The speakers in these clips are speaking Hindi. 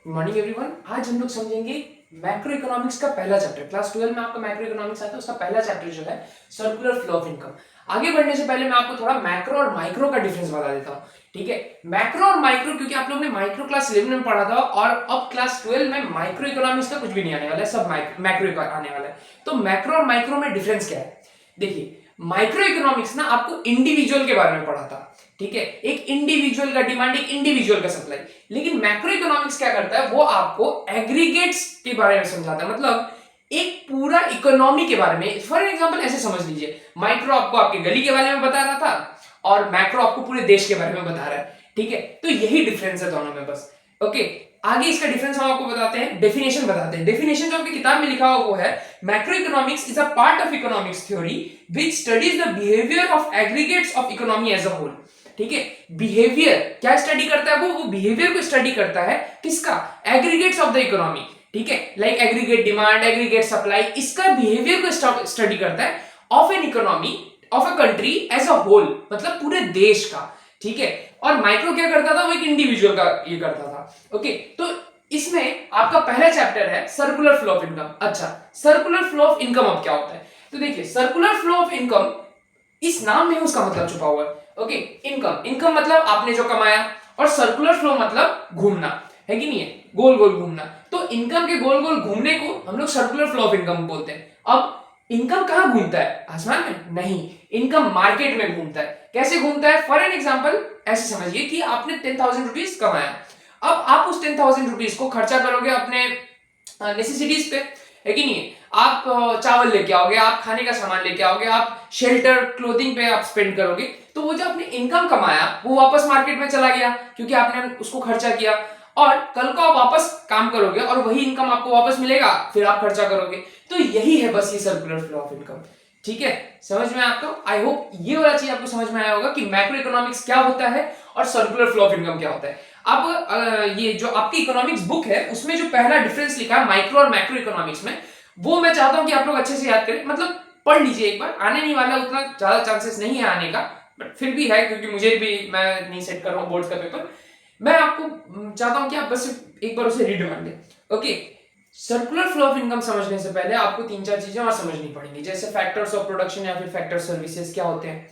Morning everyone. आज हम लोग समझेंगे मैक्रो इकोनॉमिक्स का पहला चैप्टर। क्लास 12 में आपका मैक्रो इकोनॉमिक्स आता है, उसका पहला चैप्टर जो है सर्कुलर फ्लो ऑफ इनकम। आगे बढ़ने से पहले मैं आपको थोड़ा मैक्रो और माइक्रो का डिफरेंस बता देता हूँ। ठीक है, मैक्रो और माइक्रो क्योंकि आप लोगों ने माइक्रो क्लास 11 में पढ़ा था और अब क्लास 12 में माइक्रो इकोनॉमिक्स का कुछ भी नहीं आने वाला है, सब मैक्रो आने वाला है। तो मैक्रो और माइक्रो में डिफरेंस क्या है? देखिए, माइक्रो इकोनॉमिक्स ना आपको इंडिविजुअल के बारे में पढ़ा था। ठीक है, एक इंडिविजुअल का डिमांड, एक इंडिविजुअल का सप्लाई। लेकिन मैक्रो इकोनॉमिक्स क्या करता है, वो आपको एग्रीगेट्स के बारे में समझाता है, मतलब एक पूरा इकोनॉमी के बारे में। फॉर एग्जांपल ऐसे समझ लीजिए, माइक्रो आपको आपके गली के बारे में बता रहा था और मैक्रो आपको पूरे देश के बारे में बता रहा है। ठीक है, तो यही डिफरेंस है दोनों में बस। ओके, आगे इसका डिफरेंस हम आपको बताते हैं, डेफिनेशन बताते हैं। डेफिनेशन जो आपकी किताब में लिखा हुआ वो है, macroeconomics is a part of economics theory which studies the behaviour of aggregates of economy as a whole. ठीक है, बिहेवियर क्या स्टडी करता है, वो बिहेवियर को स्टडी करता है, किसका? Aggregates of the economy. ठीक है, like aggregate demand, aggregate supply, इसका बिहेवियर को स्टडी करता है of an economy, of a country as a whole, मतलब पूरे देश का। ठीक है, और माइक्रो क्या करता था, वो एक इंडिविजुअल का ये करता था। ओके, तो इसमें आपका पहला चैप्टर है सर्कुलर फ्लो ऑफ इनकम। अच्छा, सर्कुलर फ्लो ऑफ इनकम अब क्या होता है? तो देखिए, सर्कुलर फ्लो ऑफ इनकम, इस नाम में उसका मतलब छुपा हुआ है। ओके, इनकम, इनकम मतलब आपने जो कमाया, और सर्कुलर फ्लो मतलब घूमना, है कि नहीं है, गोल गोल घूमना। तो इनकम के गोल गोल घूमने को हम लोग सर्कुलर फ्लो ऑफ इनकम बोलते हैं। अब इनकम कहां घूमता है? आसमान में नहीं, इनकम मार्केट में घूमता है। कैसे घूमता है? फॉर एन एग्जाम्पल ऐसे समझिए कि आपने 10,000 रुपीज कमाया। अब आप उस 10,000 रुपीज को खर्चा करोगे अपने नेसेसिटीज पे, है कि नहीं? आप चावल लेके आओगे, आप खाने का सामान लेके आओगे, आप शेल्टर क्लोथिंग पे आप स्पेंड करोगे। तो वो जो आपने इनकम कमाया वो वापस मार्केट में चला गया क्योंकि आपने उसको खर्चा किया, और कल को आप वापस काम करोगे और वही इनकम आपको वापस मिलेगा, फिर आप खर्चा करोगे। तो यही है बस ये सर्कुलर फ्लो ऑफ इनकम। ठीक है, समझ में आपको? आई होप ये वाला चीज आपको समझ में आया होगा कि मैक्रो इकोनॉमिक्स क्या होता है और सर्कुलर फ्लो ऑफ इनकम क्या होता है। अब ये जो आपकी इकोनॉमिक्स बुक है उसमें जो पहला डिफरेंस लिखा है माइक्रो और मैक्रो इकोनॉमिक्स में, वो मैं चाहता हूं कि आप लोग अच्छे से याद करें, मतलब पढ़ लीजिए एक बार। आने नहीं वाला, उतना ज्यादा चांसेस नहीं है आने का, बट फिर भी है क्योंकि मुझे भी, मैं नहीं सेट कर रहा हूँ बोर्ड का पेपर। मैं आपको चाहता हूं कि आप बस एक बार उसे रीड मान लें। Okay, circular flow of income समझने से पहले आपको तीन चार चीजें और समझनी पड़ेंगी, जैसे फैक्टर्स ऑफ प्रोडक्शन या फिर फैक्टर सर्विसेज क्या होते हैं।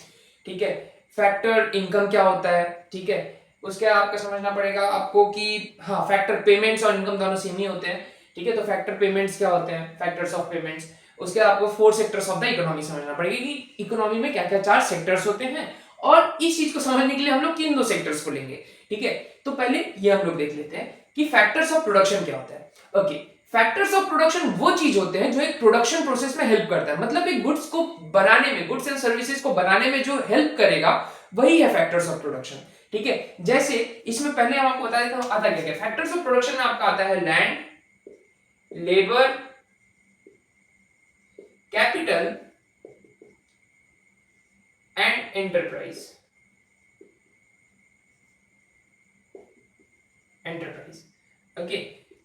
ठीक है, फैक्टर इनकम क्या होता है। ठीक है, उसके आपको समझना पड़ेगा आपको कि हाँ, फैक्टर पेमेंट्स और इनकम दोनों सेम ही होते हैं। ठीक है, तो फैक्टर पेमेंट्स क्या होते हैं, फैक्टर्स ऑफ पेमेंट्स। उसके आपको 4 सेक्टर्स ऑफ द इकोनॉमी समझना पड़ेगा कि इकोनॉमी में क्या क्या 4 सेक्टर्स होते हैं, और इस चीज को समझने के लिए हम लोग किन दो सेक्टर्स को लेंगे। ठीक है, तो पहले ये हम लोग देख लेते हैं कि फैक्टर्स ऑफ प्रोडक्शन क्या होता है। ओके, फैक्टर्स ऑफ प्रोडक्शन वो चीज होते हैं जो एक प्रोडक्शन प्रोसेस में हेल्प करता है, मतलब एक गुड्स को बनाने में, गुड्स एंड सर्विसेज को बनाने में जो हेल्प करेगा वही है फैक्टर्स ऑफ प्रोडक्शन। ठीक है, जैसे इसमें पहले हम आपको बता देता हूं आता क्या क्या। फैक्टर्स ऑफ प्रोडक्शन में आपका आता है land, labour, capital and enterprise. Okay,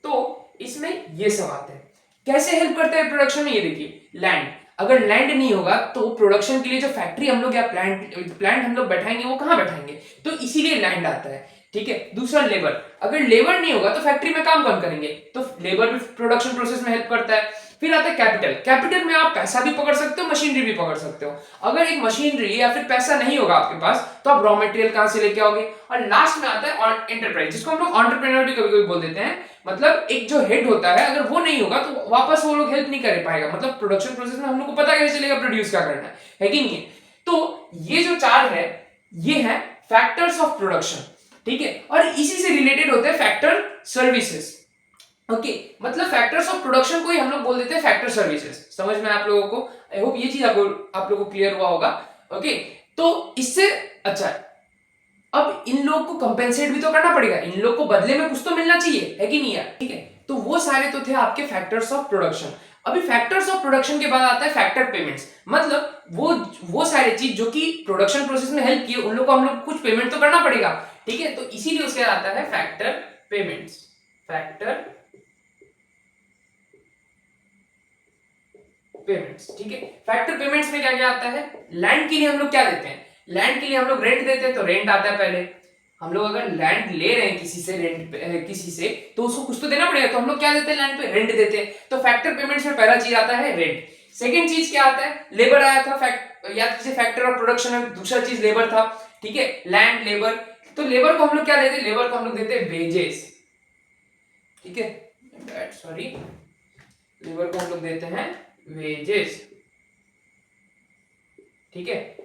तो इसमें ये सब आते हैं। कैसे हेल्प करता है प्रोडक्शन में, ये देखिए, लैंड, अगर लैंड नहीं होगा तो प्रोडक्शन के लिए जो फैक्ट्री हम लोग या प्लांट हम लोग बैठाएंगे वो कहां बैठाएंगे, तो इसीलिए लैंड आता है। ठीक है, दूसरा लेबर, अगर लेबर नहीं होगा तो फैक्ट्री में काम कौन करेंगे, तो लेबर भी प्रोडक्शन प्रोसेस में हेल्प करता है। फिर आता है कैपिटल, कैपिटल में आप पैसा भी पकड़ सकते हो, मशीनरी भी पकड़ सकते हो। अगर एक मशीनरी या फिर पैसा नहीं होगा आपके पास तो आप रॉ मटेरियल कहां से लेके आओगे। और लास्ट में आता है एंटरप्राइज, जिसको हम लोग एंटरप्रेन्योर भी कभी कभी बोल देते हैं, मतलब एक जो हेड होता है, अगर वो नहीं होगा तो वापस वो लोग हेल्प नहीं कर पाएगा, मतलब प्रोडक्शन प्रोसेस में हम लोग को पता कैसे चलेगा प्रोड्यूस क्या करना है कि नहीं है। तो ये जो चार है, ये है फैक्टर्स ऑफ प्रोडक्शन। ठीक है, और इसी से रिलेटेड होते हैं फैक्टर सर्विसेज। ओके, मतलब फैक्टर्स ऑफ प्रोडक्शन को ही हम लोग बोल देते हैं फैक्टर सर्विसेज। समझ में आप लोगों को? आई होप ये चीज आप लोगों को क्लियर हुआ होगा। ओके, तो इससे अच्छा, अब इन लोग को कंपेंसेट भी तो करना पड़ेगा, इन लोग को बदले में कुछ तो मिलना चाहिए, है कि नहीं यार? ठीक है, तो वो सारे तो थे आपके फैक्टर्स ऑफ प्रोडक्शन। अभी फैक्टर्स ऑफ प्रोडक्शन के बाद आता है फैक्टर पेमेंट्स, मतलब वो सारे चीज जो कि प्रोडक्शन प्रोसेस में हेल्प किए, उन लोग को हम लोग कुछ पेमेंट तो करना पड़ेगा। ठीक है, तो इसीलिए उसके बाद आता है फैक्टर पेमेंट्स। फैक्टर पेमेंट्स, ठीक है, फैक्टर पेमेंट्स में क्या क्या आता है? लैंड के लिए हम लोग क्या देते हैं, लैंड के लिए हम लोग रेंट देते हैं, तो रेंट आता है पहले। हम लोग अगर लैंड ले रहे हैं किसी से रेंट पे, किसी से, तो उसको कुछ तो देना पड़ेगा, तो हम लोग क्या देते हैं लैंड पे, रेंट देते हैं। तो फैक्टर पेमेंट्स में पहला चीज आता है रेंट। सेकंड चीज क्या आता है, लेबर आया था, याद कीजिए फैक्टर ऑफ प्रोडक्शन में दूसरा चीज लेबर था, ठीक है, लैंड लेबर। तो लेबर को हम लोग क्या देते हैं, लेबर को हम लोग देते हैं वेजेस, ठीक है, सॉरी, लेबर को हम लोग देते हैं वेजेस, ठीक है,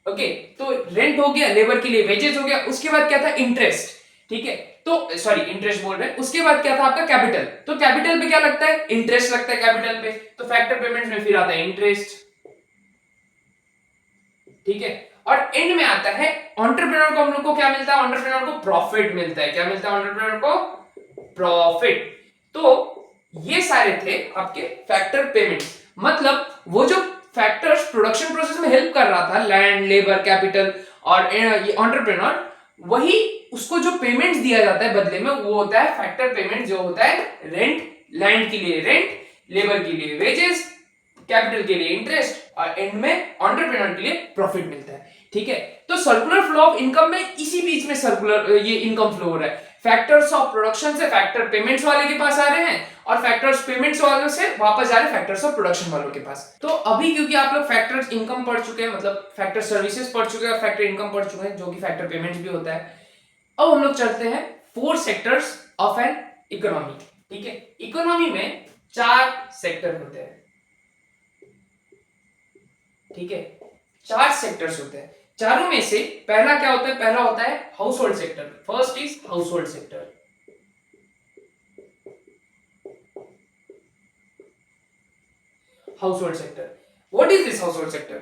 ओके। तो रेंट हो गया, लेबर के लिए वेजेस हो गया, उसके बाद क्या था, इंटरेस्ट, ठीक है, तो सॉरी इंटरेस्ट बोल रहे हैं, उसके बाद क्या था आपका कैपिटल। तो कैपिटल पे क्या लगता है, इंटरेस्ट लगता है कैपिटल पे, तो फैक्टर पेमेंट में फिर आता है इंटरेस्ट, ठीक है। और एंड में आता है एंटरप्रेन्योर को, हम लोग को क्या मिलता है, एंटरप्रेन्योर को प्रॉफिट मिलता है। क्या मिलता है एंटरप्रेन्योर को, प्रॉफिट। तो ये सारे थे आपके फैक्टर पेमेंट्स, मतलब वो जो फैक्टर्स प्रोडक्शन प्रोसेस में हेल्प कर रहा था, लैंड लेबर कैपिटल और ये एंटरप्रेन्योर, वही उसको जो पेमेंट्स दिया जाता है बदले में, वो होता है फैक्टर पेमेंट, जो होता है रेंट, लैंड के लिए रेंट, लेबर के लिए वेजेस, कैपिटल के लिए इंटरेस्ट, और एंड में एंटरप्रेन्योर के लिए प्रॉफिट मिलता है, ठीक है। तो सर्कुलर फ्लो ऑफ इनकम में इसी बीच में सर्कुलर ये इनकम फ्लो हो रहा है, फैक्टर्स ऑफ प्रोडक्शन से फैक्टर पेमेंट्स वाले के पास आ रहे हैं, और फैक्टर्स पेमेंट्स वालों से वापस आ रहे हैं फैक्टर्स ऑफ प्रोडक्शन वालों के पास। तो अभी क्योंकि आप लोग फैक्टर्स इनकम पढ़ चुके हैं, मतलब फैक्टर सर्विसेज पढ़ चुके हैं और फैक्टर इनकम पढ़ चुके हैं, जो कि फैक्टर पेमेंट्स भी होता है। अब हम लोग चलते हैं 4 सेक्टर्स ऑफ एन इकोनॉमी, ठीक है। इकोनॉमी में 4 सेक्टर होते हैं, ठीक है, 4 सेक्टर्स होते हैं। चारों में से पहला क्या होता है, पहला होता है household sector. First is house hold sector. House hold sector, what is this house hold sector,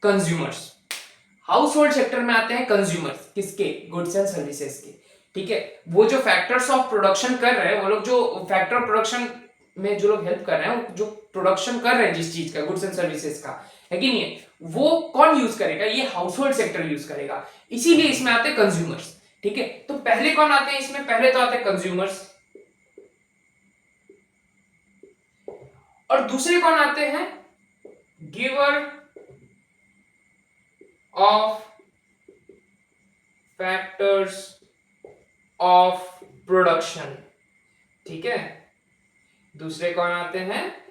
consumers. House hold sector में आते हैं कंज्यूमर्स, किसके, गुड्स एंड सर्विसेज के, ठीक है। वो जो फैक्टर्स ऑफ प्रोडक्शन कर रहे हैं, वो लोग जो फैक्टर ऑफ प्रोडक्शन में जो लोग हेल्प कर रहे हैं, जो प्रोडक्शन कर रहे हैं जिस चीज का, गुड्स एंड सर्विसेज का, है कि नहीं है, वो कौन यूज करेगा, ये हाउस होल्ड सेक्टर यूज करेगा, इसीलिए इसमें आते हैं कंज्यूमर्स, ठीक है। तो पहले कौन आते हैं इसमें, पहले तो आते हैं कंज्यूमर्स, और दूसरे कौन आते हैं, giver of factors of production, ठीक है। दूसरे कौन आते हैं,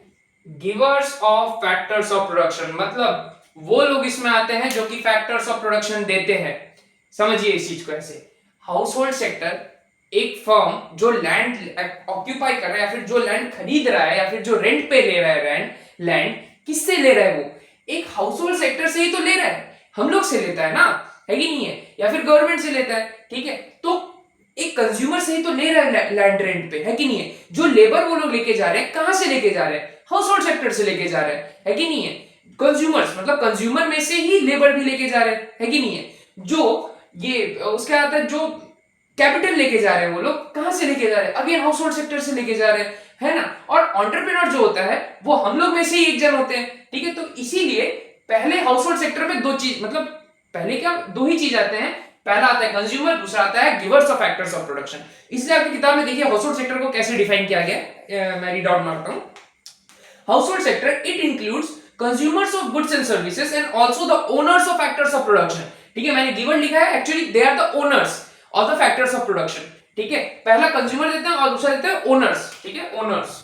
givers of factors of production, मतलब वो लोग इसमें आते हैं जो कि फैक्टर्स ऑफ प्रोडक्शन देते हैं। समझिए इस चीज को ऐसे, हाउस होल्ड सेक्टर एक फर्म जो लैंड ऑक्यूपाई कर रहा है, या फिर जो लैंड खरीद रहा है, या फिर जो रेंट पे ले रहा है लैंड, किससे ले रहा है, वो एक हाउस होल्ड सेक्टर से ही तो ले रहा है, हम लोग से लेता है ना, है कि नहीं है, या फिर गवर्नमेंट से लेता है, ठीक है। तो एक कंज्यूमर से ही तो ले रहा है लैंड रेंट पे, है कि नहीं है। जो लेबर वो लोग लेके जा रहे हैं, कहां से लेके जा रहे हैं, हाउस होल्ड सेक्टर से लेके जा रहे हैं, है कि नहीं है। कंज्यूमर्स मतलब कंज्यूमर में से ही लेबर भी लेके जा रहे हैं, है कि नहीं है। जो ये उसके आता है, जो कैपिटल लेके जा रहे हैं, वो लोग कहां से लेके जा रहे हैं, अगेन हाउस होल्ड सेक्टर से लेके जा रहे हैं, है ना। और एंटरप्रेन्योर जो होता है वो हम लोग में से ही एक जन होते हैं, ठीक है। तो इसीलिए पहले हाउस होल्ड सेक्टर में दो चीज, मतलब पहले क्या, दो ही चीज आते हैं, पहला आता है कंज्यूमर, दूसरा आता है givers of factors of production. इसलिए आपकी किताब में देखिए हाउस होल्ड सेक्टर को कैसे डिफाइन किया गया, मैं रीड आउट मारता हूं। Household sector, it includes consumers of goods and services and also the owners of factors of production, ठीक है। मैंने गिवन लिखा है, actually they are the owners of the factors of production, ठीक है। पहला कंज्यूमर देते हैं और दूसरा देते हैं ओनर्स, ठीक है, owners,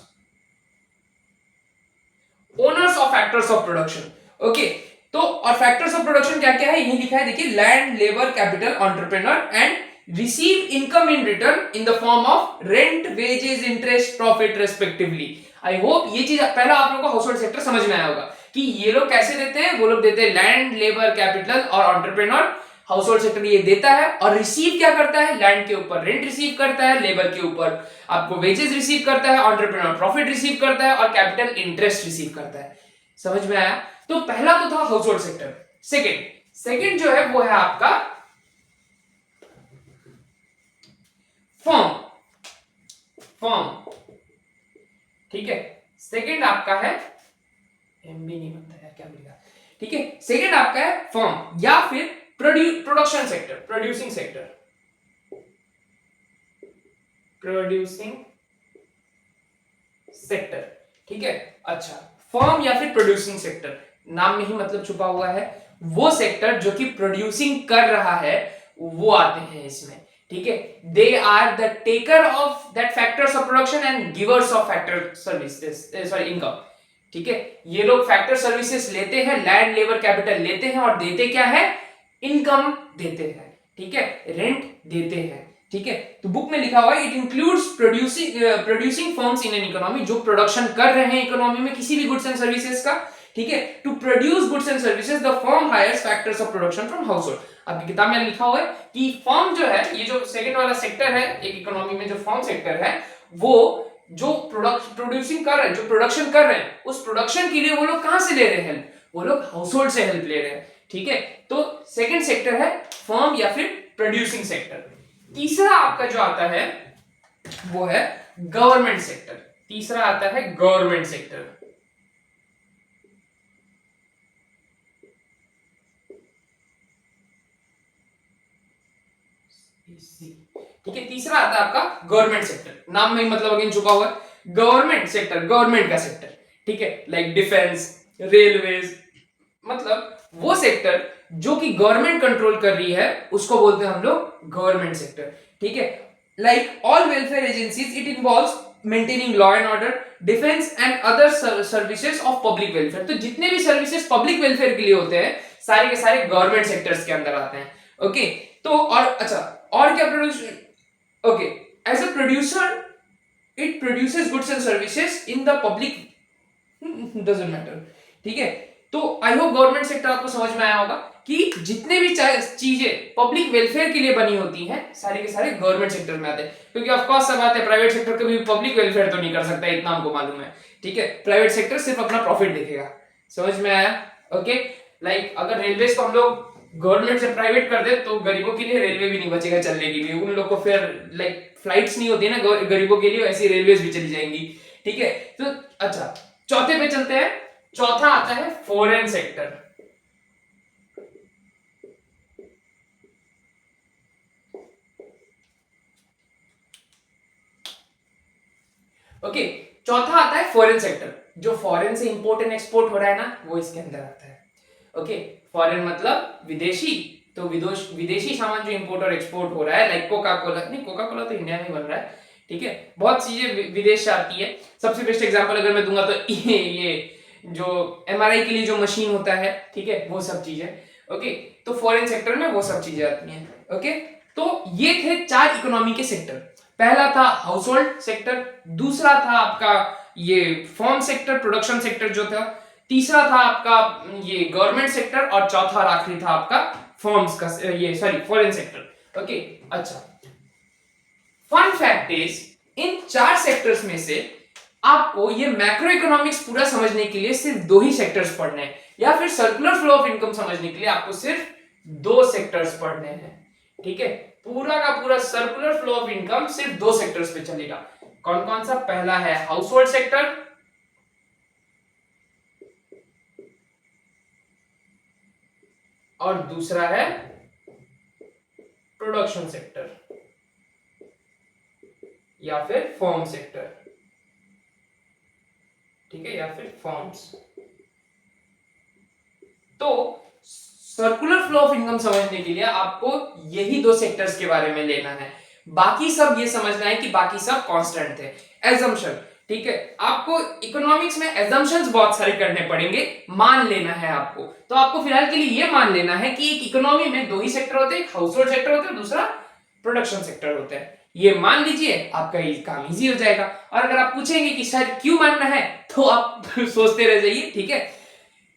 owners of factors of production, okay. तो और फैक्टर्स ऑफ प्रोडक्शन क्या क्या है, यही लिखा है, देखिए, land labour capital entrepreneur and receive income in return in the form of rent wages interest profit respectively. I hope ये चीज पहला आप लोगों को हाउस होल्ड सेक्टर समझ में आया होगा कि ये लोग कैसे देते हैं, वो लोग देते हैं लैंड लेबर कैपिटल और एंटरप्रेन्योर, हाउस होल्ड सेक्टर ये देता है, और रिसीव क्या करता है, लैंड के ऊपर रेंट रिसीव करता है, लेबर के ऊपर आपको वेजेस रिसीव करता है, एंटरप्रेन्योर प्रॉफिट रिसीव करता है, और कैपिटल इंटरेस्ट रिसीव करता है। समझ में आया। तो पहला तो था हाउस होल्ड सेक्टर। सेकंड जो है वो है आपका फर्म, ठीक है। सेकंड आपका है, एमबी नहीं बनता है, क्या मिलेगा, ठीक है। सेकंड आपका है फर्म या फिर प्रोडक्शन सेक्टर, प्रोड्यूसिंग सेक्टर, ठीक है। अच्छा, फर्म या फिर प्रोड्यूसिंग सेक्टर, नाम में ही मतलब छुपा हुआ है, वो सेक्टर जो कि प्रोड्यूसिंग कर रहा है, वो आते हैं इसमें, ठीक है, they are the taker of that factors of production and givers of factor services, sorry income. ठीक है, ये लोग फैक्टर सर्विसेज लेते हैं, लैंड लेबर कैपिटल लेते हैं और देते क्या है, इनकम देते हैं। ठीक है, रेंट देते हैं। ठीक है, तो बुक में लिखा हुआ है it includes producing firms in an economy, जो प्रोडक्शन कर रहे हैं इकोनॉमी में किसी भी गुड्स एंड सर्विसेज का। ठीक है, to produce goods and services the firm hires factors of production from household. आपकी किताब में लिखा हुआ है कि फर्म जो है, ये जो सेकंड वाला सेक्टर है एक इकोनॉमी में, जो फर्म सेक्टर है, वो जो प्रोड्यूसिंग कर रहे हैं, जो प्रोडक्शन कर रहे हैं, उस प्रोडक्शन के लिए वो लोग कहां से ले रहे हैं हेल्प, वो लोग हाउस होल्ड से हेल्प ले रहे हैं। ठीक है, तो सेकंड सेक्टर है फर्म या फिर प्रोड्यूसिंग सेक्टर। तीसरा आपका जो आता है वो है गवर्नमेंट सेक्टर। तीसरा आता है गवर्नमेंट सेक्टर। ठीक है, तीसरा आता है आपका गवर्नमेंट सेक्टर। नाम में ही मतलब अगेन छुपा हुआ है, गवर्नमेंट सेक्टर, गवर्नमेंट का सेक्टर। ठीक है, लाइक डिफेंस, रेलवेज, मतलब वो सेक्टर जो कि गवर्नमेंट कंट्रोल कर रही है उसको बोलते हैं हम लोग गवर्नमेंट सेक्टर। ठीक है, like all welfare agencies it involves maintaining law and order, defence and other services of public welfare. तो जितने भी सर्विसेज पब्लिक वेलफेयर के लिए होते हैं सारे के सारे गवर्नमेंट सेक्टर्स के अंदर आते हैं। ओके, तो और अच्छा, और क्या produce, okay, as a producer it produces goods and services in the public, doesn't matter. ठीक है, तो आई होप गवर्नमेंट सेक्टर आपको समझ में आया होगा कि जितने भी चीजें पब्लिक वेलफेयर के लिए बनी होती हैं सारे के सारे गवर्नमेंट सेक्टर में आते हैं। क्योंकि ऑफ कोर्स सब बात है, प्राइवेट सेक्टर कभी पब्लिक वेलफेयर तो नहीं कर सकता, इतना हमको मालूम है। ठीक है, प्राइवेट सेक्टर सिर्फ अपना प्रॉफिट देखेगा। समझ में आया? ओके, लाइक अगर रेलवे को हम लोग गवर्नमेंट से प्राइवेट कर दे तो गरीबों के लिए रेलवे भी नहीं बचेगा चलने के लिए। उन लोग को फिर लाइक फ्लाइट्स नहीं होती ना गरीबों के लिए, ऐसी रेलवेज भी चली जाएंगी। ठीक है, तो अच्छा चौथे पे चलते हैं। चौथा आता है फॉरेन सेक्टर। ओके, चौथा आता है फॉरेन सेक्टर। जो फॉरेन से इंपोर्ट एंड एक्सपोर्ट हो रहा है ना, वो इसके अंदर आता है। ओके, फॉरेन मतलब विदेशी, तो विदेशी सामान जो इंपोर्ट और एक्सपोर्ट हो रहा है, लाइक कोका कोला, नहीं कोका कोला तो इंडिया में बन रहा है। ठीक है, बहुत चीजें विदेश से आती है। सबसे बेस्ट एग्जांपल अगर मैं दूंगा तो ये जो एमआरआई के लिए जो मशीन होता है, ठीक है, वो सब चीजें। ओके, तो फॉरेन सेक्टर में वो सब चीजें आती हैं। ओके, तो ये थे 4 इकोनॉमी के सेक्टर। पहला था हाउस होल्ड सेक्टर, दूसरा था आपका ये फर्म सेक्टर, प्रोडक्शन सेक्टर जो था, तीसरा था आपका ये गवर्नमेंट सेक्टर, और चौथा और आखिरी था आपका फर्म्स का ये सॉरी फॉरेन सेक्टर। ओके, अच्छा, fun fact is in 4 sectors में से आपको ये मैक्रो इकोनॉमिक्स पूरा समझने के लिए सिर्फ 2 ही सेक्टर्स पढ़ने हैं, या फिर सर्कुलर फ्लो ऑफ इनकम समझने के लिए आपको सिर्फ 2 सेक्टर्स पढ़ने हैं। ठीक है, पूरा का पूरा सर्कुलर फ्लो ऑफ इनकम सिर्फ 2 सेक्टर्स पे चलेगा। कौन कौन सा? पहला है हाउस होल्ड सेक्टर, और दूसरा है प्रोडक्शन सेक्टर या फिर फर्म सेक्टर। ठीक है, या फिर फर्म्स। तो सर्कुलर फ्लो ऑफ इनकम समझने के लिए आपको यही 2 सेक्टर्स के बारे में लेना है। बाकी सब ये समझना है कि बाकी सब कांस्टेंट थे। एजम्पशन, ठीक है, आपको इकोनॉमिक्स में एजम्पशंस बहुत सारे करने पड़ेंगे, मान लेना है आपको। तो आपको फिलहाल के लिए ये मान लेना है कि एक इकोनॉमी में 2 ही सेक्टर होते हैं, एक हाउस होल्ड सेक्टर होता है, दूसरा प्रोडक्शन सेक्टर होता है। ये मान लीजिए, आपका ये काम इजी हो जाएगा। और अगर आप पूछेंगे कि सर क्यों मानना है, तो आप सोचते रह जाइए। ठीक है,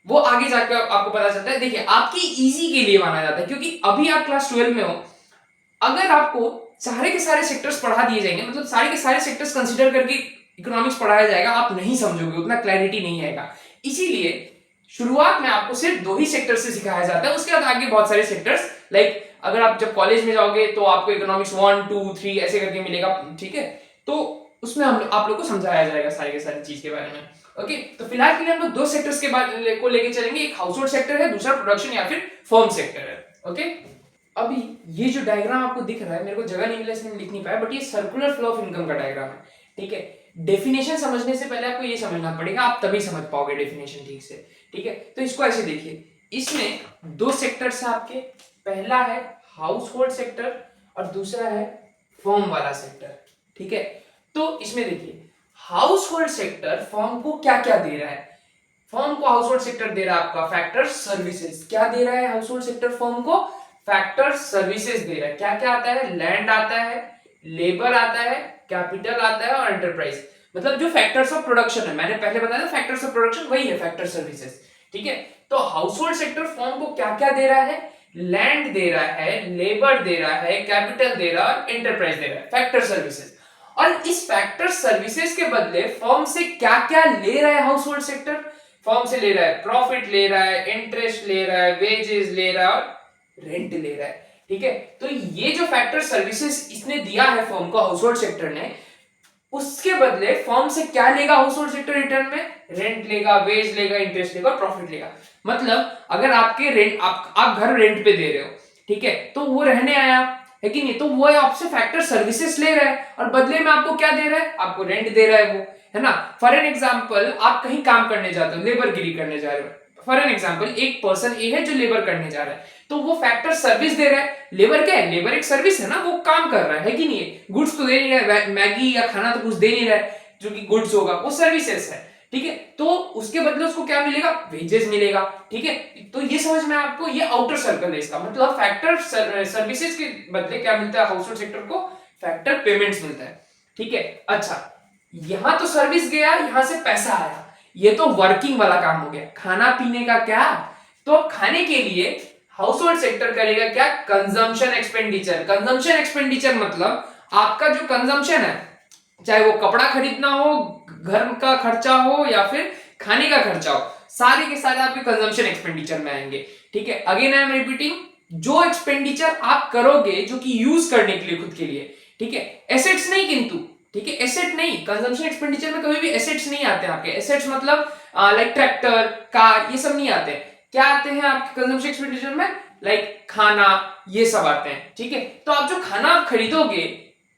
वो आगे जाकर आपको पता चलता है। देखिए, आपकी इजी के लिए माना जाता है, क्योंकि अभी आप क्लास 12 में हो। अगर आपको सारे के सारे सेक्टर्स पढ़ा दिए जाएंगे, मतलब सारे के सारे सेक्टर्स कंसीडर करके इकोनॉमिक्स पढ़ाया जाएगा, आप नहीं समझोगे, उतना क्लैरिटी नहीं आएगा। इसीलिए शुरुआत में आपको सिर्फ 2 ही सेक्टर से सिखाया जाता है, उसके बाद आगे बहुत सारे सेक्टर्स, लाइक अगर आप जब कॉलेज में जाओगे तो आपको इकोनॉमिक्स 1 2 3 ऐसे करके मिलेगा। ठीक है, तो उसमें आप लोग को समझाया जाएगा सारी के सारी चीज के बारे में। ओके, तो फिलहाल के लिए हम लोग 2 सेक्टर्स के बारे को लेके चलेंगे, एक हाउस होल्ड सेक्टर है, दूसरा प्रोडक्शन या फिर फर्म सेक्टर है। ओके, अभी ये जो डायग्राम आपको दिख रहा है, मेरे को जगह नहीं मिला इसलिए लिख नहीं पाया, बट ये सर्कुलर फ्लो ऑफ इनकम का डायग्राम है। ठीक है, डेफिनेशन समझने से पहले आपको ये समझना पड़ेगा, आप तभी समझ पाओगे डेफिनेशन ठीक से। ठीक है, तो इसको ऐसे देखिए, इसमें 2 सेक्टर्स है आपके। पहला है हाउस होल्ड सेक्टर और दूसरा है फर्म वाला सेक्टर। ठीक है, तो इसमें देखिए हाउस होल्ड सेक्टर फर्म को क्या क्या दे रहा है। फर्म को हाउस होल्ड सेक्टर दे रहा है आपका फैक्टर सर्विसेज। क्या दे रहा है हाउस होल्ड सेक्टर फर्म को? फैक्टर सर्विसेज दे रहा है। क्या क्या आता है? लैंड आता है, लेबर आता है, कैपिटल आता है और एंटरप्राइज। मतलब जो फैक्टर्स ऑफ प्रोडक्शन है, मैंने पहले बताया था फैक्टर्स ऑफ प्रोडक्शन, वही है फैक्टर सर्विसेज। ठीक है, तो हाउस होल्ड सेक्टर फर्म को क्या क्या दे रहा है? लैंड दे रहा है, लेबर दे रहा है, कैपिटल दे रहा है और एंटरप्राइज दे रहा है, फैक्टर सर्विसेज। और इस फैक्टर सर्विसेज के बदले फर्म से क्या क्या ले रहा है हाउस होल्ड सेक्टर? फर्म से ले रहा है प्रॉफिट ले रहा है, इंटरेस्ट ले रहा है, वेजेस ले रहा है और रेंट ले रहा है। ठीक है, तो ये जो फैक्टर सर्विसेज इसने दिया है फर्म को, हाउस होल्ड सेक्टर ने, उसके बदले फर्म से क्या लेगा हाउस होल्ड सेक्टर रिटर्न में? रेंट लेगा, वेज लेगा, इंटरेस्ट लेगा और प्रॉफिट लेगा। मतलब अगर आपके रेंट आप घर रेंट पे दे रहे हो, ठीक है, तो वो रहने आया है कि नहीं, तो वो आपसे फैक्टर सर्विसेज ले रहा है और बदले में आपको क्या दे रहा है? आपको रेंट दे रहा है वो, है ना। फॉर एन एग्जाम्पल आप कहीं काम करने जाते हो, लेबर गिरी करने जा रहे हो। फॉर एन एग्जाम्पल एक पर्सन ए है जो लेबर करने जा रहा है, तो वो फैक्टर सर्विस दे रहा है। लेबर क्या है? लेबर एक सर्विस है ना, वो काम कर रहा है कि नहीं? गुड्स तो दे नहीं रहा है, मैगी या खाना तो कुछ दे नहीं रहा है जो कि गुड्स होगा, वो सर्विसेज है। ठीक है, तो उसके बदले उसको क्या मिलेगा? वेजेस मिलेगा। ठीक है, तो ये समझ में आपको, ये आउटर सर्कल है इसका मतलब फैक्टर सर्विसेज के बदले क्या मिलता है हाउस होल्ड सेक्टर को? फैक्टर पेमेंट्स मिलता है। ठीक है, अच्छा यहां तो सर्विस गया, यहां से पैसा आया, ये तो वर्किंग वाला काम हो गया। खाना पीने का क्या? तो खाने के लिए हाउस होल्ड सेक्टर करेगा क्या? Consumption expenditure. कंजम्पशन एक्सपेंडिचर मतलब आपका जो कंजम्पशन है, चाहे वो कपड़ा खरीदना हो, घर का खर्चा हो या फिर खाने का खर्चा हो, सारे के सारे आपके कंजम्पशन एक्सपेंडिचर में आएंगे। ठीक है, अगेन आई एम रिपीटिंग, जो एक्सपेंडिचर आप करोगे जो कि यूज करने के लिए, खुद के लिए, ठीक है, एसेट्स नहीं किंतु, ठीक है, एसेट नहीं, कंजम्पशन एक्सपेंडिचर में कभी भी एसेट्स नहीं आते हैं आपके। एसेट्स मतलब लाइक ट्रैक्टर, कार, ये सब नहीं आते हैं। क्या आते हैं आपके कंजम्पशन एक्सपेंडिचर में? लाइक खाना, ये सब आते हैं। ठीक है, तो आप जो खाना आप खरीदोगे,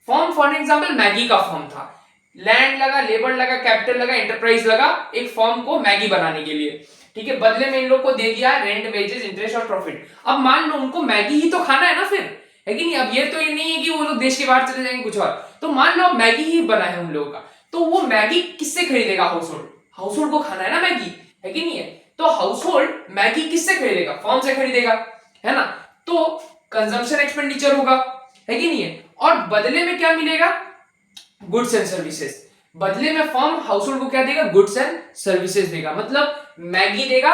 फॉर्म फॉर एग्जांपल मैगी का फॉर्म था, लैंड लगा, लेबर लगा, कैपिटल लगा, एंटरप्राइज लगा एक फॉर्म को मैगी बनाने के लिए। ठीक है, बदले में इन लोग को दे दिया रेंट, वेजेस, इंटरेस्ट और प्रॉफिट। अब मान लो उनको मैगी ही तो खाना है ना फिर, है कि नहीं? अब ये तो ये नहीं है कि वो लोग देश के बाहर चले जाएंगे कुछ और। तो मान लो मैगी ही बना है उन लोगों का, तो वो मैगी किससे खरीदेगा? House hold. हाउस होल्ड को खाना है ना मैगी, है कि नहीं है? तो हाउस होल्ड मैगी किससे खरीदेगा? फर्म से खरीदेगा, है ना। तो कंजम्पशन एक्सपेंडिचर होगा, है कि नहीं है? और बदले में क्या मिलेगा? Goods and services. बदले में फर्म हाउस होल्ड को क्या देगा? गुड्स एंड सर्विसेज देगा। मतलब मैगी देगा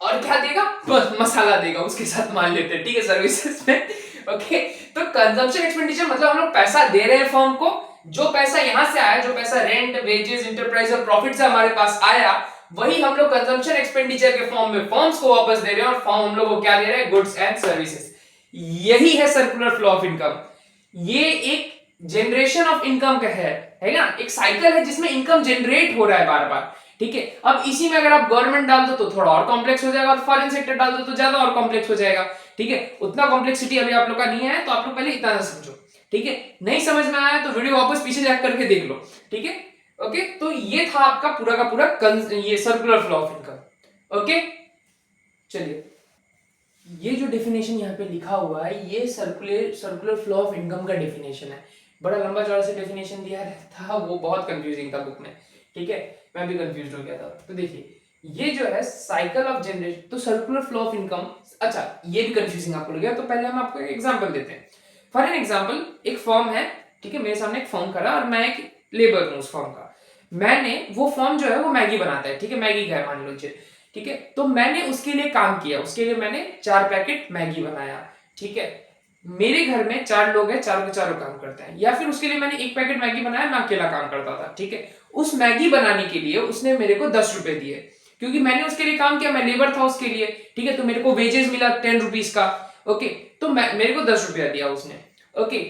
और क्या देगा? बस मसाला देगा उसके साथ, मान लेते हैं, ठीक है, सर्विसेज में। ओके, तो कंजम्पशन एक्सपेंडिचर मतलब हम लोग पैसा दे रहे हैं फर्म को, जो पैसा यहां से आया, जो पैसा रेंट, वेजेस, इंटरप्राइज और प्रॉफिट से हमारे पास आया, वही हम लोग कंजम्पशन एक्सपेंडिचर के फॉर्म में फर्म्स को वापस दे रहे हैं और फर्म हम लोग को क्या दे रहे हैं? Goods and services. यही है सर्कुलर फ्लो ऑफ इनकम। ये एक जनरेशन ऑफ इनकम का है ना, एक साइकिल है जिसमें इनकम जनरेट हो रहा है बार बार। ठीक है, अब इसी में अगर आप गवर्नमेंट डाल दो तो थोड़ा और कॉम्प्लेक्स हो जाएगा, और फॉरेन सेक्टर डाल दो तो ज्यादा और कॉम्प्लेक्स हो जाएगा। ठीक है, उतना कॉम्प्लेक्सिटी अभी आप लोग का नहीं है, तो आप लोग पहले इतना ना समझो। ठीक है, नहीं समझ में आया तो वीडियो वापस पीछे जाकर करके देख लो। ठीक है, ओके, तो ये था आपका पूरा का पूरा ये circular flow of income. Okay, चलिए, ये जो डेफिनेशन यहाँ पे लिखा हुआ है, ये सर्कुलर फ्लो ऑफ इनकम का डेफिनेशन है। बड़ा लंबा चौड़ा से डेफिनेशन दिया था, वो बहुत कंफ्यूजिंग था बुक में। ठीक है, मैं भी कंफ्यूज हो गया था। तो देखिए, ये जो है साइकिल ऑफ जनरेशन, तो सर्कुलर फ्लो ऑफ इनकम, अच्छा ये भी कंफ्यूजिंग आपको लग गया, तो पहले हम आपको एक एग्जांपल देते हैं। फॉर एन एग्जांपल, एक फॉर्म है, ठीक है, मेरे सामने एक फॉर्म खड़ा और मैं एक लेबर हूँ उस फॉर्म का। मैंने वो फॉर्म जो है वो मैगी बनाता है, ठीक है, मैगी का है मान लीजिए। ठीक है, तो मैंने उसके लिए काम किया, उसके लिए मैंने 4 पैकेट मैगी बनाया। ठीक है, मेरे घर में 4 लोग हैं, चारों के चारों काम करते हैं, या फिर उसके लिए मैंने 1 पैकेट मैगी बनाया, मैं अकेला काम करता था। ठीक है, उस मैगी बनाने के लिए उसने मेरे को 10 रुपए दिए, क्योंकि मैंने उसके लिए काम किया, मैं लेबर था उसके लिए। ठीक है, तो मेरे को वेजेस मिला 10 रुपीज का। ओके, तो मेरे को 10 रुपया दिया उसने। ओके,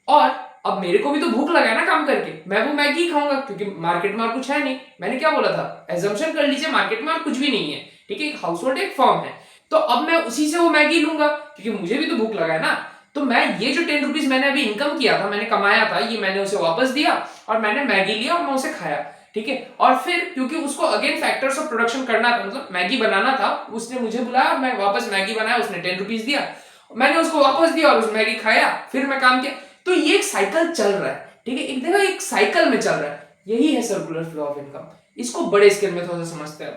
और अब मेरे को भी तो भूख लगा है ना काम करके, मैं वो मैगी खाऊंगा, क्योंकि मार्केट में और कुछ है नहीं। मैंने क्या बोला था, एजम्पशन कर लीजिए मार्केट में और कुछ भी नहीं है। ठीक है, हाउस होल्ड एक फॉर्म है, तो अब मैं उसी से वो मैगी लूंगा, क्योंकि मुझे भी तो भूख लगा है ना। तो मैं ये जो 10 रुपीज मैंने अभी इनकम किया था, मैंने कमाया था, ये मैंने उसे वापस दिया और मैंने मैगी लिया और मैं उसे खाया। ठीक है, और फिर क्योंकि उसको अगेन फैक्टर्स ऑफ प्रोडक्शन करना था, मतलब मैगी बनाना था, उसने मुझे बुलाया और मैं वापस मैगी बनाया, उसने 10 रुपीज दिया। मैंने उसको वापस दिया और उस मैगी खाया, फिर मैं काम किया। तो ये एक साइकिल चल रहा है, ठीक है, एक देखो एक साइकिल में चल रहा है। यही है सर्कुलर फ्लो ऑफ इनकम। इसको बड़े स्केल में थोड़ा सा समझते हैं।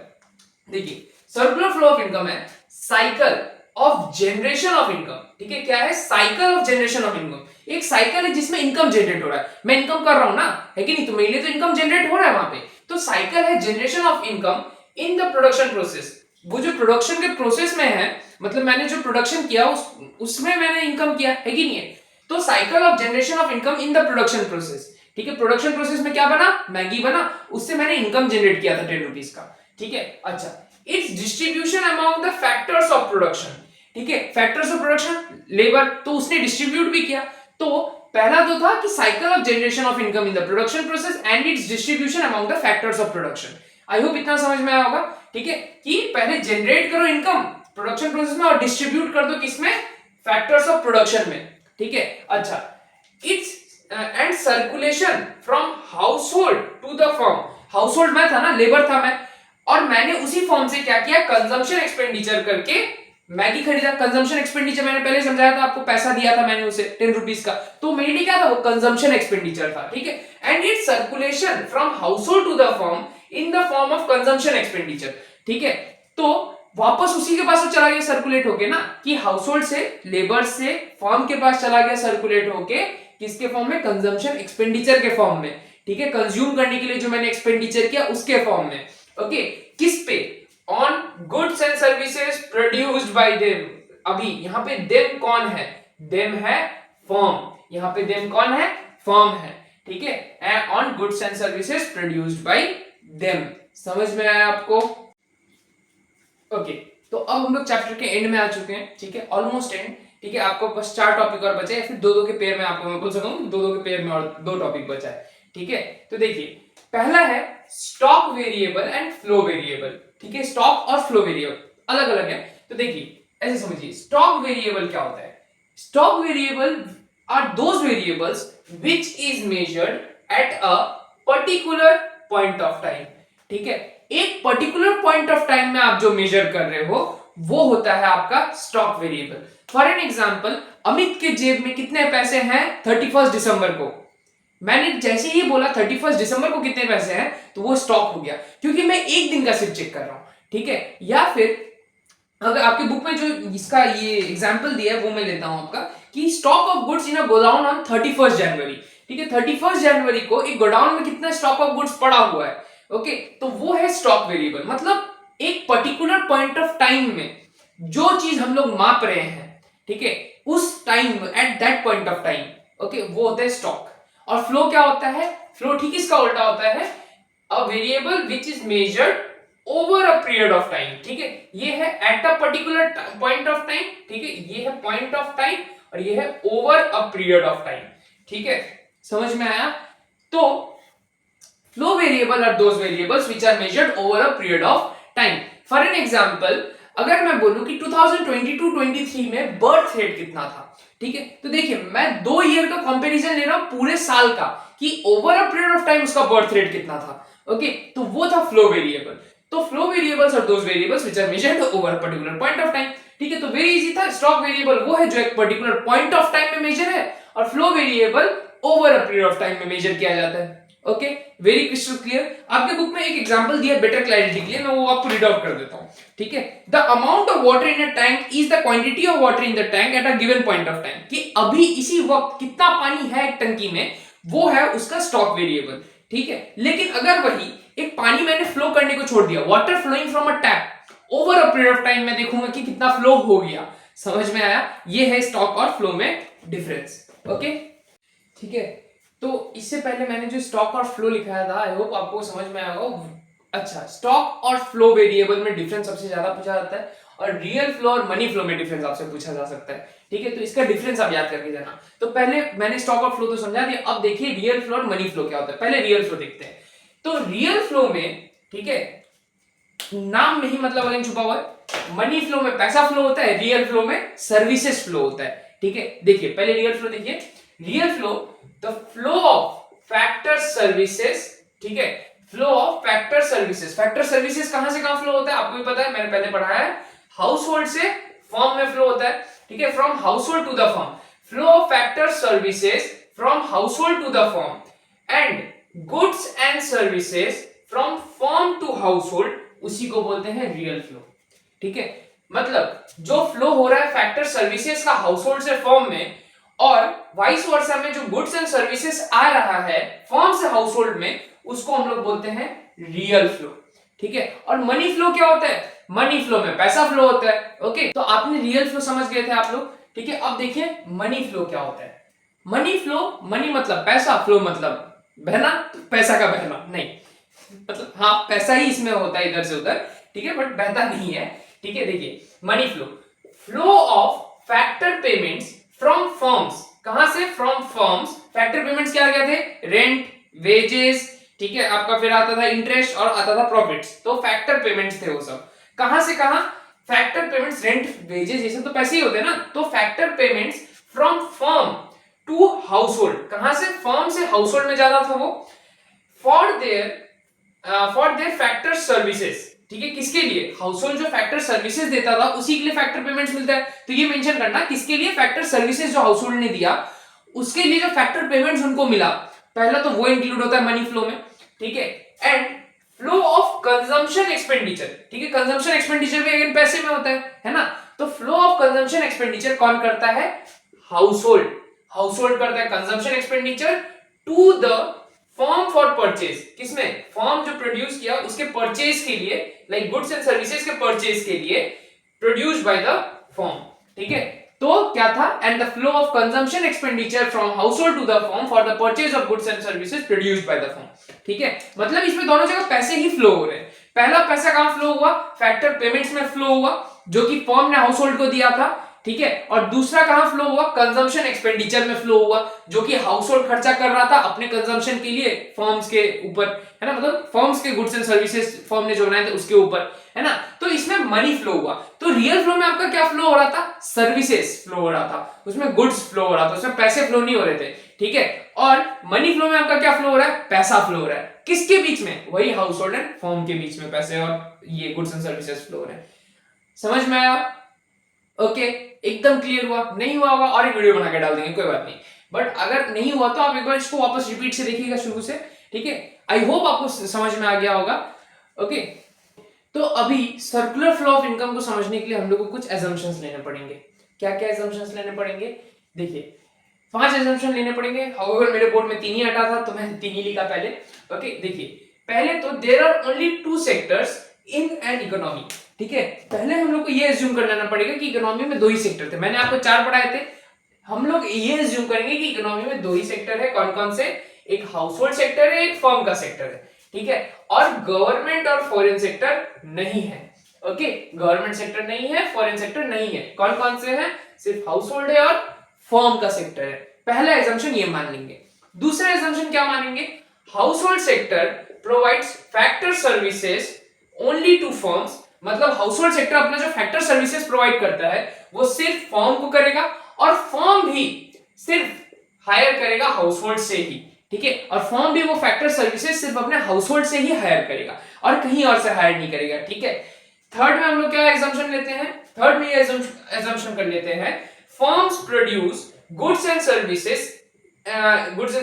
देखिए सर्कुलर फ्लो ऑफ इनकम है cycle of generation of income, ठीक है। क्या है? Cycle of generation of income. एक साइकिल है जिसमें इनकम जनरेट हो रहा है, मैं इनकम कर रहा हूं ना, है कि नहीं, तो मेरे लिए तो इनकम जनरेट हो रहा है वहां पे। तो साइकिल है generation of income in the production process. वो जो प्रोडक्शन के प्रोसेस में है, मतलब मैंने जो प्रोडक्शन किया उसमें मैंने इनकम किया, है कि नहीं है। तो cycle of generation of income in the production process, ठीक है। प्रोडक्शन प्रोसेस में क्या बना? मैगी बना, उससे मैंने इनकम जनरेट किया था 10 रुपीज का, ठीक है। अच्छा, it's distribution among the factors of production, ठीक है। फैक्टर्स ऑफ प्रोडक्शन, लेबर, तो उसने डिस्ट्रीब्यूट भी किया। तो पहला तो था कि cycle of generation of income in the production process and it's distribution among the factors of production. I hope इतना समझ में आया होगा, ठीक है, कि पहले जनरेट करो इनकम प्रोडक्शन प्रोसेस में और डिस्ट्रीब्यूट कर दो किसमें? फैक्टर्स ऑफ प्रोडक्शन में, ठीक है। अच्छा, it's and circulation from household to the firm. Household मैं था ना, लेबर था मैं, और मैंने उसी फॉर्म से क्या किया? कंजम्पशन एक्सपेंडिचर करके मैगी खरीदा। कंजम्पशन एक्सपेंडिचर मैंने पहले समझाया था आपको, पैसा दिया था मैंने उसे 10 रुपीज का, तो मेरे लिए क्या था? वो कंजम्पशन एक्सपेंडिचर था, ठीक है। And it's circulation from household to the firm in the form of consumption expenditure, ठीक है। तो वापस उसी के पास तो चला गया सर्कुलेट होके ना, कि हाउसहोल्ड से, लेबर से फर्म के पास चला गया सर्कुलेट होके, किसके फॉर्म में? कंजम्पशन एक्सपेंडिचर के फॉर्म में, ठीक है। कंज्यूम करने के लिए जो मैंने एक्सपेंडिचर किया उसके फॉर्म में, ओके। किस पे? On goods and services produced bye them. अभी यहां पे देम कौन है? देम है फर्म। यहां पे देम कौन है? फर्म है, ठीक है। And on goods and services produced bye them. समझ में आया आपको? ओके, तो अब हम लोग चैप्टर के एंड में आ चुके हैं, ठीक है, ऑलमोस्ट एंड, ठीक है। आपको बस 4 टॉपिक और बचे हैं, फिर दो के पेयर में आपको मैं बोल सकता हूँ, दो के पेयर में और 2 टॉपिक बचा है, ठीक है। तो देखिए पहला है stock variable and flow variable, ठीक है। स्टॉक और फ्लो वेरिएबल अलग अलग है। तो देखिए ऐसे समझिए, स्टॉक वेरिएबल क्या होता है? Stock variable are those variables which is measured at a particular point of time, ठीक है। एक पर्टिकुलर पॉइंट ऑफ टाइम में आप जो मेजर कर रहे हो वो होता है आपका stock variable. For an example, Amit के जेब में कितने पैसे हैं 31 दिसंबर को? मैंने जैसे ही बोला 31 दिसंबर को कितने पैसे हैं, तो वो स्टॉक हो गया, क्योंकि मैं एक दिन का सिर्फ चेक कर रहा हूं, ठीक है। या फिर अगर आपके बुक में जो इसका ये एग्जांपल दिया है वो मैं लेता हूं आपका, कि stock of goods in a godown on 31 जनवरी, ठीक है। 31 जनवरी को एक गोडाउन में कितना स्टॉक ऑफ गुड्स पड़ा हुआ है, ओके। तो वो है स्टॉक वेरिएबल। मतलब एक पर्टिकुलर पॉइंट ऑफ टाइम में जो चीज हम लोग माप रहे हैं, ठीक है, उस time at that point of time, okay, वो होता है स्टॉक। और फ्लो क्या होता है? फ्लो ठीक इसका उल्टा होता है, a variable which is measured over a period of time, ठीक है। ये है eight a particular point of time, ठीक है, ये है पॉइंट ऑफ टाइम, और ये है over a period of time, ठीक है। समझ में आया? तो flow variable are those variables which are measured over a period of time. For an example, अगर मैं बोलूं कि 2022-23 में बर्थ रेट कितना था, ठीक है, तो देखिए मैं 2 ईयर का कंपैरिजन ले रहा हूं पूरे साल का, कि over a period of time उसका बर्थ रेट कितना था, ओके। तो वो था फ्लो वेरिएबल। तो flow variables are those variables which are measured over a particular point of time, ठीक है। तो वेरी इजी था। स्टॉक वेरिएबल वो है जो एक पर्टिकुलर पॉइंट ऑफ टाइम में मेजर है, और flow variable over a period of time में मेजर किया जाता है, ओके। Very crystal clear. आपके बुक में एक एग्जांपल दिया बेटर क्लैरिटी के लिए, मैं वो आपको रीड आउट कर देता हूं, ठीक है। The amount of water in a tank is the quantity of water in the tank at a given point of time, कि अभी इसी वक्त कितना पानी है एक टंकी में, वो है उसका स्टॉक वेरिएबल, ठीक है। लेकिन अगर वही एक पानी मैंने फ्लो करने को छोड़ दिया, water flowing from a tap, over a period of time मैं देखूंगा कि कितना फ्लो हो गया। समझ में आया? ये है स्टॉक और फ्लो में डिफरेंस, ओके, ठीक है। तो इससे पहले मैंने जो स्टॉक और फ्लो लिखाया था, आई होप आपको समझ में आया होगा। अच्छा, स्टॉक और फ्लो वेरिएबल में डिफरेंस सबसे ज्यादा पूछा जाता है, और रियल फ्लो और मनी फ्लो में डिफरेंस आपसे पूछा जा सकता है, ठीक है। तो इसका डिफरेंस आप याद करके जाना। तो पहले मैंने स्टॉक और फ्लो तो समझा दिया, अब देखिए रियल फ्लो और मनी फ्लो क्या होता है। पहले रियल फ्लो देखते हैं। तो रियल फ्लो में, ठीक है, नाम में ही मतलब अगेन छुपा हुआ है। मनी फ्लो में पैसा फ्लो होता है, रियल फ्लो में सर्विसेज फ्लो होता है, ठीक है। देखिए पहले रियल फ्लो देखिए। Real flow, the flow of factor services, ठीक है, flow of factor services. Factor services कहां से कहां फ्लो होता है आपको भी पता है, मैंने पहले पढ़ाया है। हाउस होल्ड से फर्म में फ्लो होता है, ठीक है, from household to the firm, flow of factor services from household to the firm and goods and services from firm to household, उसी को बोलते हैं रियल फ्लो। ठीक है, मतलब जो फ्लो हो रहा है फैक्टर सर्विसेज का हाउसहोल्ड से फर्म में, और वाइस वर्सा में जो गुड्स एंड सर्विसेज आ रहा है फर्म से हाउसहोल्ड में, उसको हम लोग बोलते हैं रियल फ्लो। ठीक है, और मनी फ्लो क्या होता है? मनी फ्लो में पैसा फ्लो होता है। ओके, तो आपने रियल फ्लो समझ गए थे आप लोग। ठीक है, अब देखिए मनी फ्लो क्या होता है। मनी फ्लो, मनी मतलब पैसा, फ्लो मतलब बहना, तो पैसा का बहना नहीं, मतलब हाँ पैसा ही इसमें होता है इधर से उधर। ठीक है, बट बहता नहीं है। ठीक है, देखिए money flow, flow of factor payments from firms, कहां से? From firms. फैक्टर पेमेंट्स क्या क्या थे? रेंट, वेजेस, ठीक है, आपका फिर आता था इंटरेस्ट और आता था प्रॉफिट्स, तो फैक्टर पेमेंट्स थे वो सब। कहां से कहां? फैक्टर पेमेंट्स, रेंट, वेजेस, ये सब तो पैसे ही होते हैं ना, तो factor payments from firm to household, कहां से? फर्म से हाउसहोल्ड में ज्यादा था वो, फॉर देयर फैक्टर सर्विसेज। ठीक है, किसके लिए? हाउसहोल्ड जो फैक्टर सर्विसेज देता था उसी के लिए फैक्टर पेमेंट्स मिलता है, तो ये मेंशन करना किसके लिए? फैक्टर सर्विसेज जो हाउसहोल्ड ने दिया उसके लिए जो फैक्टर पेमेंट्स उनको मिला, पहला तो वो इंक्लूड होता है मनी फ्लो में। ठीक है, and flow of consumption expenditure. ठीक है, कंजम्पशन एक्सपेंडिचर भी अगेन पैसे में होता है ना, तो फ्लो ऑफ कंजम्पशन एक्सपेंडिचर कौन करता है? हाउसहोल्ड। हाउसहोल्ड करता है consumption expenditure to the firm for purchase, किसमें? फर्म जो प्रोड्यूस किया उसके परचेज के लिए, लाइक गुड्स एंड सर्विसेज के परचेज के लिए, प्रोड्यूस्ड बाय द फर्म। ठीक है, तो क्या था? And the flow of consumption expenditure from household to the firm for the purchase of goods and services produced by the firm. ठीक है, मतलब इसमें दोनों जगह पैसे ही फ्लो हो रहे हैं। पहला पैसा कहां फ्लो हुआ? फैक्टर पेमेंट्स में फ्लो हुआ, जो कि फर्म ने हाउसहोल्ड को दिया था। ठीक है, और दूसरा कहां फ्लो हुआ? कंजम्पशन एक्सपेंडिचर में फ्लो हुआ, जो कि हाउसहोल्ड खर्चा कर रहा था अपने कंजम्पशन के लिए फर्म्स के ऊपर, है ना, मतलब फर्म्स के गुड्स एंड सर्विसेज फर्म ने जो बनाए थे उसके ऊपर, है ना, तो इसमें मनी फ्लो हुआ। तो रियल फ्लो में आपका क्या फ्लो हो रहा था? सर्विसेज फ्लो हो रहा था, उसमें गुड्स फ्लो हो रहा था, उसमें पैसे फ्लो नहीं हो रहे थे। ठीक है, और मनी फ्लो में आपका क्या फ्लो हो रहा है? पैसा फ्लो हो रहा है, किसके बीच में? वही हाउसहोल्ड एंड फर्म के बीच में पैसे और ये गुड्स एंड सर्विसेज फ्लो हो रहे हैं। समझ में आया? ओके, एकदम क्लियर हुआ? नहीं हुआ होगा और एक वीडियो बना के डाल देंगे, कोई बात नहीं, बट अगर नहीं हुआ तो आप एक बार इसको वापस रिपीट से देखिएगा शुरू से। ठीक है, आई होप आपको समझ में आ गया होगा। ओके, तो अभी सर्कुलर फ्लो ऑफ इनकम को समझने के लिए हम लोग को कुछ एजम्पशंस लेने पड़ेंगे। क्या क्या एजम्पशंस लेने पड़ेंगे? देखिए 5 एजम्पशन लेने पड़ेंगे। हाउएवर मेरे बोर्ड में 3 ही हटा था तो मैं 3 ही लिखा पहले। ओके, देखिए पहले तो there are only 2 sectors in an economy. ठीक है, पहले हम लोग को ये एज्यूम कर लेना पड़ेगा कि इकोनॉमी में 2 ही सेक्टर थे। मैंने आपको 4 पढ़ाए थे, हम लोग ये एज्यूम करेंगे कि इकोनॉमी में 2 ही सेक्टर है। कौन कौन से? एक हाउसहोल्ड सेक्टर है, एक फर्म का सेक्टर है। ठीक है, और गवर्नमेंट और फॉरेन सेक्टर नहीं है। ओके, गवर्नमेंट सेक्टर नहीं है, फॉरेन सेक्टर नहीं है। कौन कौन से हैं? सिर्फ हाउसहोल्ड है और फर्म का सेक्टर है। पहला एजम्पशन ये मान लेंगे। दूसरा एजम्पशन क्या मानेंगे? Household sector provides factor services only to firms, मतलब हाउसहोल्ड सेक्टर अपना जो फैक्टर सर्विसेज प्रोवाइड करता है वो सिर्फ फर्म को करेगा, और फर्म भी सिर्फ हायर करेगा हाउसहोल्ड से ही। ठीक है, और फर्म भी वो फैक्टर सर्विसेज सिर्फ अपने हाउसहोल्ड से ही हायर करेगा और कहीं और से हायर नहीं करेगा। ठीक है, थर्ड में हम लोग क्या एजम्पशन लेते हैं? थर्ड में ये एजम्पशन कर लेते हैं, firms produce goods and services, firm goods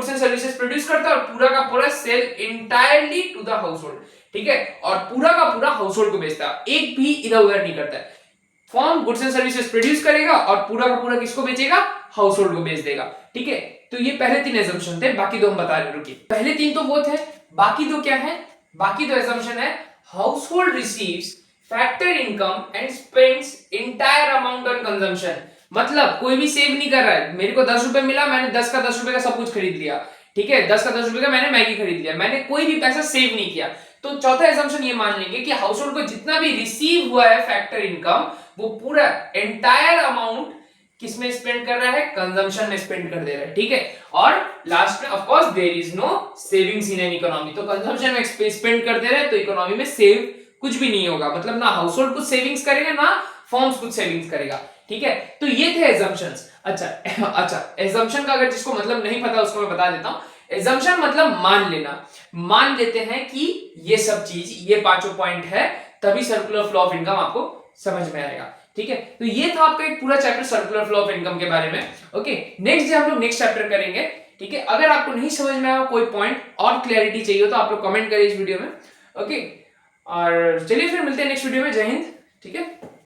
and services produce करता है और पूरा का पूरा sell entirely to the household. ठीक है, और पूरा का पूरा हाउसहोल्ड को बेचता है, एक भी इधर उधर नहीं करता है। Firm goods and services produce करेगा और पूरा का पूरा किसको बेचेगा? हाउसहोल्ड को बेच देगा। ठीक है, तो ये पहले 3 एजम्पशन थे, बाकी 2 हम बता रहे। रुकिए, पहले 3 तो वो थे, बाकी 2 क्या है? बाकी 2 एजम्पशन है, household receives factor income and spends entire amount on consumption. मतलब कोई भी सेव नहीं कर रहा है। मेरे को 10 रुपए मिला, मैंने 10 का 10 रुपए का सब कुछ खरीद लिया। ठीक है, 10 का 10 रुपए का मैंने मैगी खरीद लिया, मैंने कोई भी पैसा सेव नहीं किया। तो चौथा एजम्पशन ये मान लेंगे कि हाउसहोल्ड को जितना भी रिसीव हुआ है फैक्टर इनकम, वो पूरा एंटायर अमाउंट किसमें स्पेंड कर रहा है? कंजम्पशन में स्पेंड कर दे रहा है। ठीक है, और लास्ट में of course there is no savings in an economy, तो कंजम्पशन में स्पेंड कर दे रहे हैं तो इकोनॉमी में सेव कुछ भी नहीं होगा, मतलब ना हाउसहोल्ड कुछ सेविंग्स करेगा ना फर्म्स कुछ सेविंग्स करेगा। ठीक है, तो ये थे एजम्पशंस। अच्छा, एजम्पशन का अगर जिसको मतलब नहीं पता उसको मैं बता देता हूं। एजम्पशन मतलब मान लेना, मान लेते हैं कि ये सब चीज, ये 5 पॉइंट है, तभी सर्कुलर फ्लो ऑफ इनकम आपको समझ में आएगा। ठीक है, तो ये था आपका एक पूरा chapter circular flow of income के बारे में। ओके, नेक्स्ट डे हम लोग नेक्स्ट चैप्टर करेंगे। ठीक है, अगर आपको नहीं समझ में आया कोई पॉइंट और क्लैरिटी चाहिए तो आप लोग कमेंट करिए इस वीडियो में। ओके, और चलिए फिर मिलते हैं नेक्स्ट वीडियो में। जय हिंद। ठीक है।